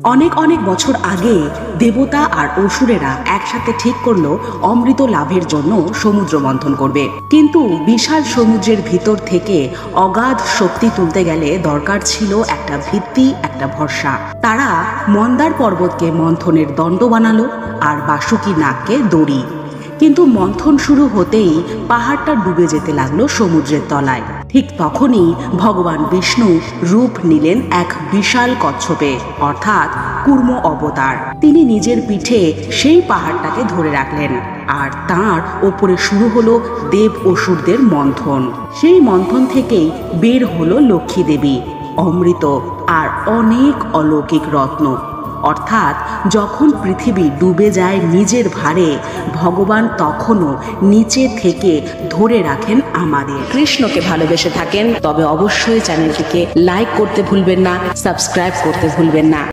অনেক অনেক বছর আগে দেবতা আর অসুরেরা একসাথে ঠিক করলো অমৃত লাভের জন্য সমুদ্র মন্থন করবে। কিন্তু বিশাল সমুদ্রের ভিতর থেকে অগাধ শক্তি তুলতে গেলে দরকার ছিল একটা ভিত্তি, একটা ভরসা। তারা মন্দার পর্বতকে মন্থনের দণ্ড বানালো আর বাসুকি নাগকে দড়ি। কিন্তু মন্থন শুরু হতেই পাহাড়টা ডুবে যেতে লাগলো সমুদ্রের তলায়। ঠিক তখনই ভগবান বিষ্ণু রূপ নিলেন এক বিশাল কচ্ছপে, অর্থাৎ কুর্ম অবতার। তিনি নিজের পিঠে সেই পাহাড়টাকে ধরে রাখলেন আর তার ওপরে শুরু হলো দেব অসুরদের মন্থন। সেই মন্থন থেকেই বের হলো লক্ষ্মী দেবী, অমৃত আর অনেক অলৌকিক রত্ন। অর্থাৎ যখন পৃথিবী ডুবে যায় নিজের ভারে, ভগবান তখনও নিচে থেকে ধরে রাখেন আমাদের। কৃষ্ণকে ভালোবেসে থাকেন তবে অবশ্যই চ্যানেলটিকে লাইক করতে ভুলবেন না, সাবস্ক্রাইব করতে ভুলবেন না।